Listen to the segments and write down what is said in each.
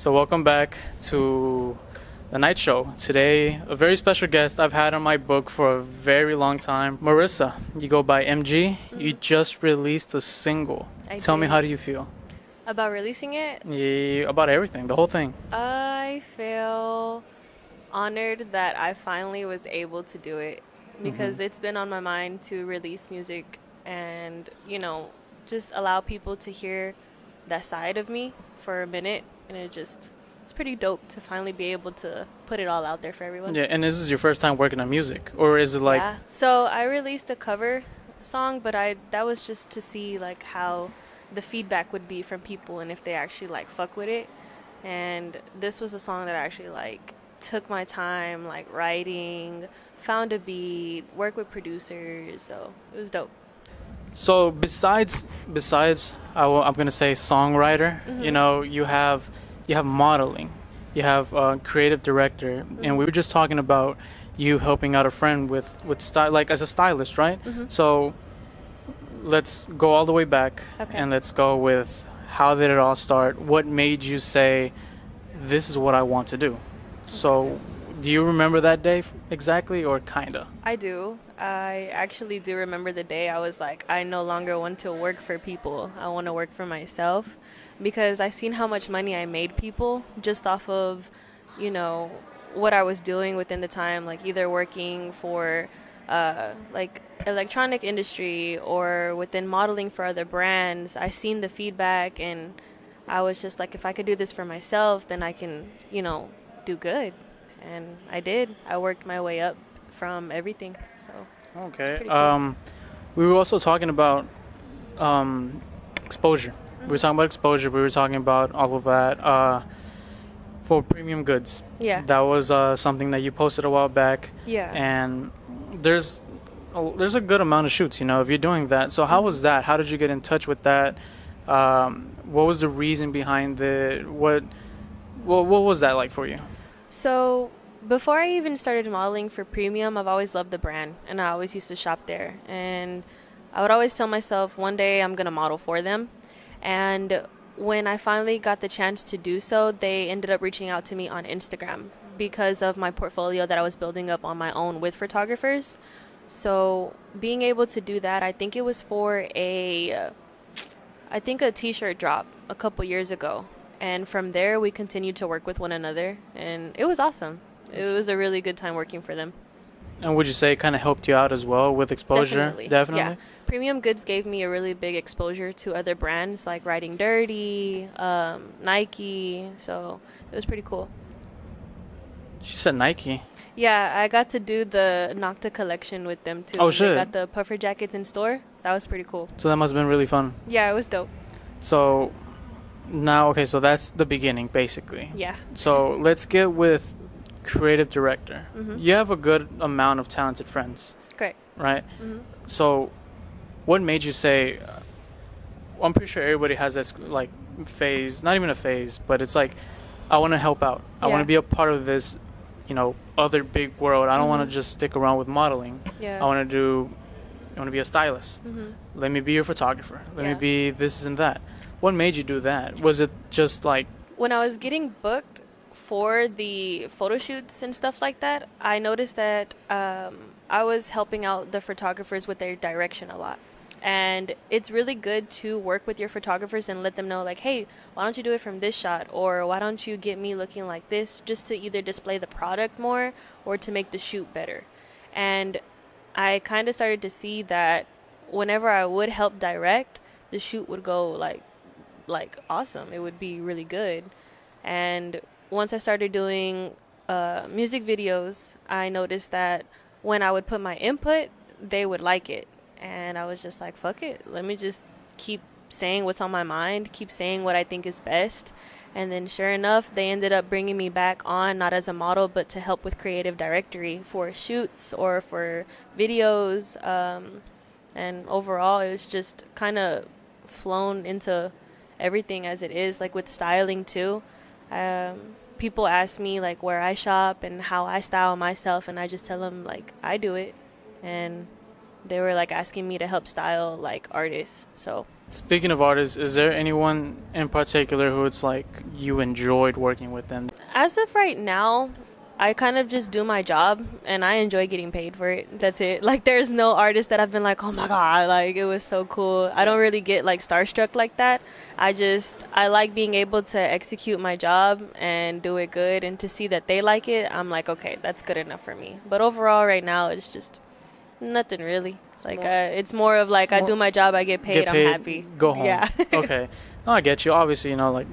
So welcome back to the night show. Today, a very special guest I've had on my book for a very long time. Marissa, you go by MG. You just released a single. Tell me, how do you feel? About releasing it? Yeah, about everything, the whole thing. I feel honored that I finally was able to do it because it's been on my mind to release music and, just allow people to hear that side of me for a minute. And it's pretty dope to finally be able to put it all out there for everyone. Yeah, and this is your first time working on music? Or is it like... Yeah, so I released a cover song, but that was just to see like how the feedback would be from people and if they actually like fuck with it. And this was a song that I actually like took my time like writing, found a beat, worked with producers, so it was dope. So besides I'm gonna say songwriter, you have modeling, you have creative director, and we were just talking about you helping out a friend with style, like as a stylist, right? So let's go all the way back, and let's go with how did it all start? What made you say, this is what I want to do? So do you remember that day exactly, or kinda? I do. I actually do remember the day I was like, I no longer want to work for people. I want to work for myself, because I seen how much money I made people just off of, what I was doing within the time, like either working for like electronic industry or within modeling for other brands. I seen the feedback and I was just like, if I could do this for myself, then I can, do good. And I did. I worked my way up from everything. So okay. Cool. We were also talking about exposure. We were talking about exposure. We were talking about all of that for premium goods. Yeah. That was something that you posted a while back. Yeah. And there's a good amount of shoots, if you're doing that. So how was that? How did you get in touch with that? What was the reason behind it? What was that like for you? So before I even started modeling for premium, I've always loved the brand and I always used to shop there. And I would always tell myself one day I'm going to model for them. And when I finally got the chance to do so, they ended up reaching out to me on Instagram because of my portfolio that I was building up on my own with photographers. So being able to do that, I think it was for a t-shirt drop a couple years ago. And from there, we continued to work with one another, and it was awesome. It was a really good time working for them. And would you say it kind of helped you out as well with exposure? Definitely. Yeah. Premium goods gave me a really big exposure to other brands like Riding Dirty, Nike. So it was pretty cool. She said Nike. Yeah, I got to do the Nocta collection with them too. Oh, shit. They got the puffer jackets in store. That was pretty cool. So that must have been really fun. Yeah, it was dope. So now, okay, so that's the beginning, basically. Yeah. So let's get with creative director. You have a good amount of talented friends. Great. Right? So what made you say, I'm pretty sure everybody has this like phase, not even a phase, but it's like, I want to help out. I want to be a part of this, other big world. I don't want to just stick around with modeling. Yeah. I want to be a stylist. Let me be your photographer. Let me be this and that. What made you do that? Was it just like... When I was getting booked for the photo shoots and stuff like that, I noticed that I was helping out the photographers with their direction a lot. And it's really good to work with your photographers and let them know, like, hey, why don't you do it from this shot? Or why don't you get me looking like this, just to either display the product more or to make the shoot better. And I kind of started to see that whenever I would help direct, the shoot would go like awesome. It would be really good. And once I started doing music videos, I noticed that when I would put my input, they would like it. And I was just like, fuck it. Let me just keep saying what's on my mind, keep saying what I think is best. And then sure enough, they ended up bringing me back on, not as a model, but to help with creative directory for shoots or for videos. And overall, it was just kind of flown into everything as it is, like with styling too. People ask me like where I shop and how I style myself, and I just tell them like I do it. And they were like asking me to help style like artists, so Speaking of artists, is there anyone in particular who it's like you enjoyed working with them? As of right now, I kind of just do my job and I enjoy getting paid for it. That's it. Like, there's no artist that I've been like, oh my God, like, it was so cool. I don't really get like starstruck like that. I like being able to execute my job and do it good, and to see that they like it, I'm like, okay, that's good enough for me. But overall, right now, it's just nothing really. Like, it's more of like, I do my job, I get paid, I'm happy. Go home. Yeah. Okay. No, I get you. Obviously, like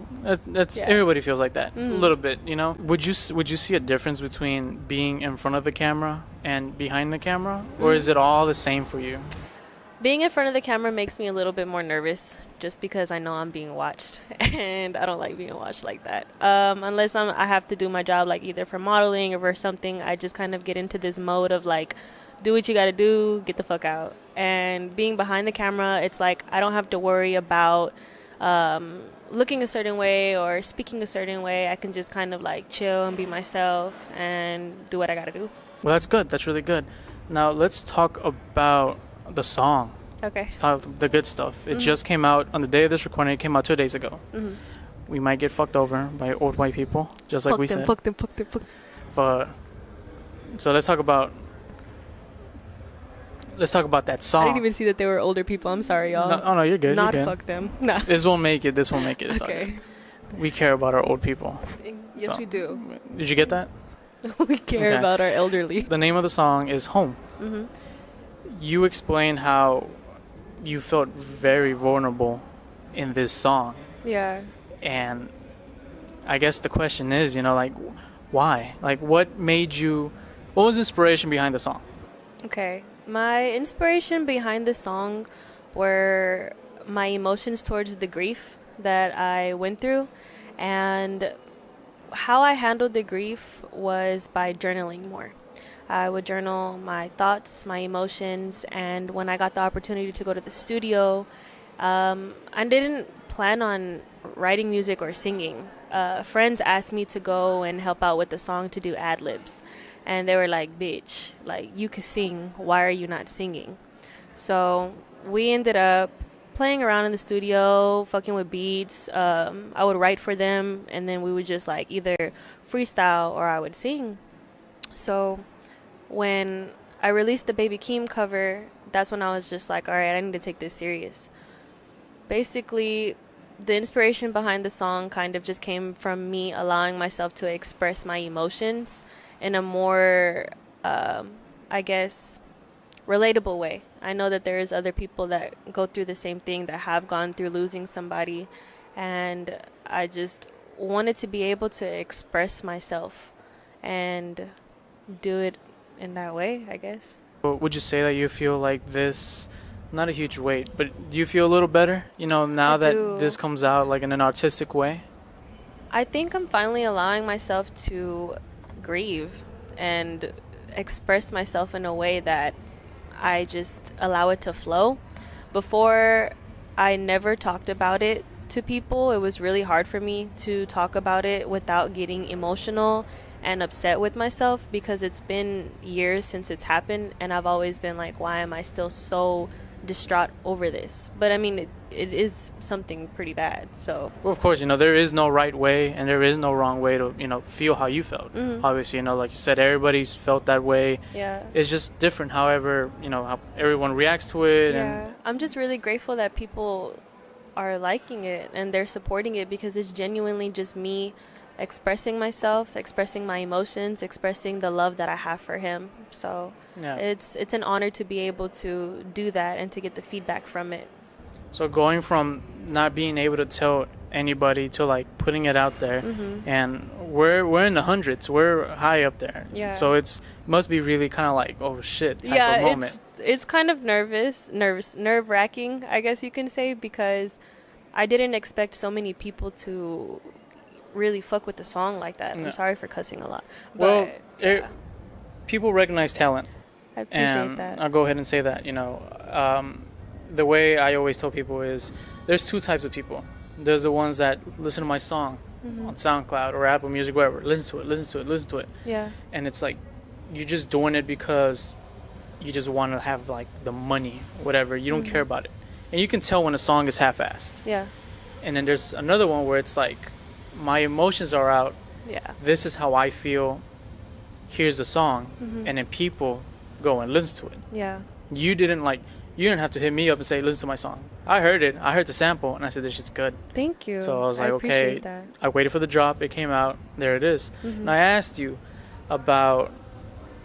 that's everybody feels like that a little bit. Would you see a difference between being in front of the camera and behind the camera, or is it all the same for you? Being in front of the camera makes me a little bit more nervous, just because I know I'm being watched, and I don't like being watched like that. Unless I have to do my job, like either for modeling or for something, I just kind of get into this mode of like, do what you gotta do, get the fuck out. And being behind the camera, it's like I don't have to worry about looking a certain way or speaking a certain way. I can just kind of like chill and be myself and do what I gotta do. Well, that's good. That's really good. Now let's talk about the song. Okay. Let's talk the good stuff. It just came out on the day of this recording. It came out 2 days ago. We might get fucked over by old white people, just like we said. Fuck them. But so let's talk about that song. I didn't even see that they were older people. I'm sorry, y'all. No, you're good. Not you're good. fuck them. Nah. This won't make it. It's okay. We care about our old people. Yes, we do. Did you get that? We care about our elderly. The name of the song is Home. You explained how you felt very vulnerable in this song. Yeah. And I guess the question is, like, why? Like, what was the inspiration behind the song? Okay. My inspiration behind the song were my emotions towards the grief that I went through, and how I handled the grief was by journaling more. I would journal my thoughts, my emotions, and when I got the opportunity to go to the studio, I didn't plan on writing music or singing. Friends asked me to go and help out with the song to do ad-libs. And they were like, bitch, like, you could sing. Why are you not singing? So we ended up playing around in the studio, fucking with beats. I would write for them, and then we would just, like, either freestyle or I would sing. So when I released the Baby Keem cover, that's when I was just like, all right, I need to take this serious. Basically, the inspiration behind the song kind of just came from me allowing myself to express my emotions in a more, I guess, relatable way. I know that there is other people that go through the same thing, that have gone through losing somebody, and I just wanted to be able to express myself and do it in that way, I guess. Would you say that you feel like this, not a huge weight, but do you feel a little better, now that this comes out like in an artistic way? I think I'm finally allowing myself to grieve and express myself in a way that I just allow it to flow. Before, I never talked about it to people. It was really hard for me to talk about it without getting emotional and upset with myself, because it's been years since it's happened, and I've always been like, why am I still so distraught over this? But I mean, it is something pretty bad. So, well, of course, there is no right way and there is no wrong way to feel how you felt. Obviously, like you said, everybody's felt that way. Yeah, it's just different, however how everyone reacts to it. Yeah, and I'm just really grateful that people are liking it and they're supporting it, because it's genuinely just me expressing myself, expressing my emotions, expressing the love that I have for him. So it's an honor to be able to do that and to get the feedback from it. So going from not being able to tell anybody to like putting it out there, and we're in the hundreds, we're high up there. Yeah. So it must be really kind of like, oh shit type of moment. It's kind of nerve-wracking, I guess you can say, because I didn't expect so many people to really fuck with the song like that. I'm sorry for cussing a lot. But, people recognize talent. I appreciate that. I'll go ahead and say that. The way I always tell people is there's two types of people. There's the ones that listen to my song on SoundCloud or Apple Music, wherever. Listen to it. Yeah. And it's like you're just doing it because you just want to have like the money, whatever. You don't care about it. and you can tell when a song is half-assed. Yeah. And then there's another one where it's like, my emotions are out. Yeah. This is how I feel. Here's the song, and then people go and listen to it. Yeah. You didn't have to hit me up and say, listen to my song. I heard it. I heard the sample, and I said, this shit's good. Thank you. So I was like, okay. Appreciate that. I waited for the drop. It came out. There it is. And I asked you about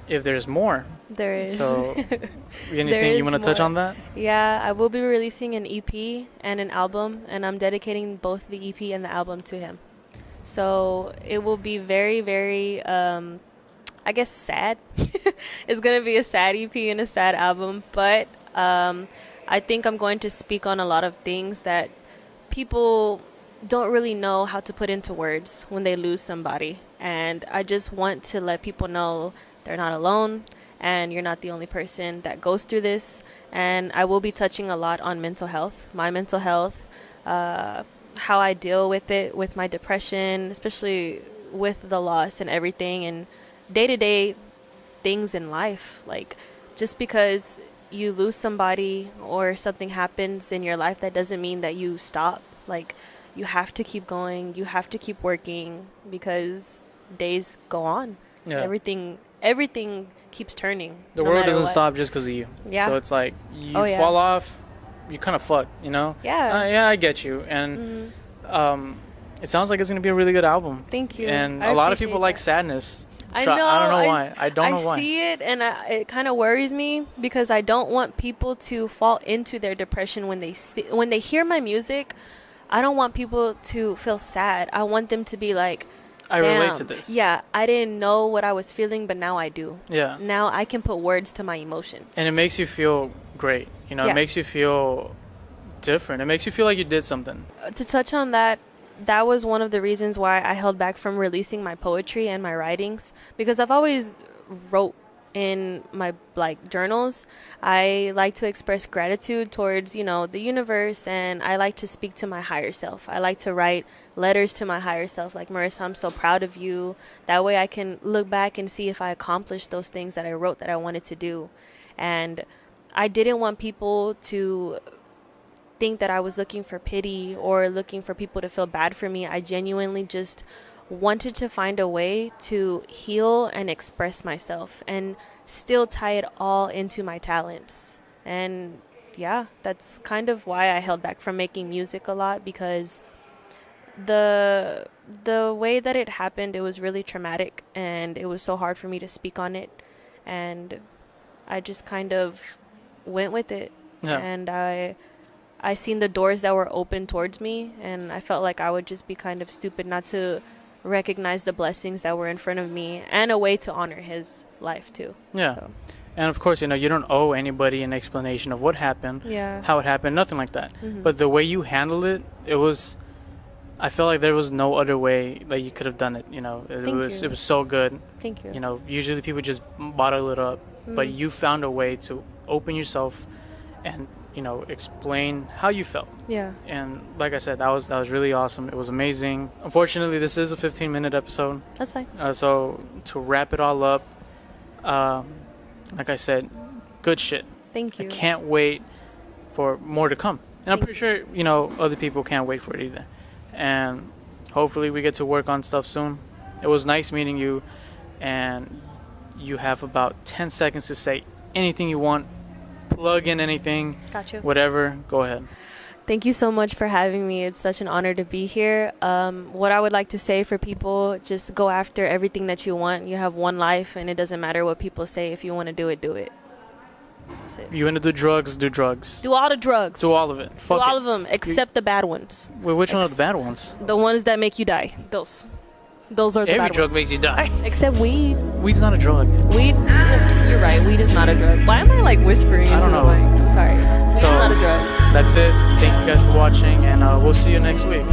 if there's more. There is. So anything you want to touch on that? Yeah, I will be releasing an EP and an album, and I'm dedicating both the EP and the album to him. So it will be very, very, I guess, sad. It's going to be a sad EP and a sad album, but I think I'm going to speak on a lot of things that people don't really know how to put into words when they lose somebody. And I just want to let people know they're not alone, and you're not the only person that goes through this. And I will be touching a lot on mental health, my mental health, how I deal with it, with my depression, especially with the loss and everything, and day-to-day things in life. Like, just because you lose somebody or something happens in your life, that doesn't mean that you stop. Like, you have to keep going, you have to keep working, because days go on. Yeah. Everything keeps turning. The world doesn't stop just because of you. Yeah. So it's like, you fall off, you kind of fucked, you know? Yeah. Yeah, I get you. And it sounds like it's going to be a really good album. Thank you. And I a lot of appreciate people like that. Sadness. I know. I don't know why. I don't know why. I see it, and it kind of worries me, because I don't want people to fall into their depression when they hear my music. I don't want people to feel sad. I want them to be like, I relate to this. Yeah, I didn't know what I was feeling, but now I do. Yeah. Now I can put words to my emotions. And it makes you feel great. You know, Yeah. It makes you feel different. It makes you feel like you did something. To touch on that, that was one of the reasons why I held back from releasing my poetry and my writings, because I've always wrote in my journals. I like to express gratitude towards, the universe, and I like to speak to my higher self. I like to write letters to my higher self, like, Marissa, I'm so proud of you. That way I can look back and see if I accomplished those things that I wrote that I wanted to do. And I didn't want people to think that I was looking for pity or looking for people to feel bad for me. I genuinely just wanted to find a way to heal and express myself and still tie it all into my talents. And yeah, that's kind of why I held back from making music a lot, because the way that it happened, it was really traumatic, and it was so hard for me to speak on it, and I just kind of went with it. Yeah. And I seen the doors that were open towards me, and I felt like I would just be kind of stupid not to recognize the blessings that were in front of me, and a way to honor his life too. Yeah. So. And of course, you don't owe anybody an explanation of what happened, how it happened, nothing like that. But the way you handled it, I felt like there was no other way that you could have done it. It was so good. Thank you. Usually people just bottle it up, but you found a way to open yourself and explain how you felt. Yeah. And like I said, that was really awesome. It was amazing. Unfortunately, this is a 15-minute episode. That's fine. So to wrap it all up, like I said, good shit. Thank you. I can't wait for more to come. And I'm pretty sure, other people can't wait for it either. And hopefully we get to work on stuff soon. It was nice meeting you, and you have about 10 seconds to say anything you want. Plug in anything. Gotcha. Whatever. Go ahead. Thank you so much for having me. It's such an honor to be here. What I would like to say for people, just go after everything that you want. You have one life, and it doesn't matter what people say. If you want to do it, do it. That's it. You want to do drugs, do drugs. Do all the drugs. Do all of it. Do all of them, except the bad ones. Wait, which one are the bad ones? The ones that make you die. Those are the Every bad drug ones. makes you die. Except weed. Weed's not a drug. Weed. You're right. Weed is not a drug. Why am I whispering into I don't the know. mic? I'm sorry. Weed is not a drug. That's it. Thank you guys for watching, and we'll see you next week.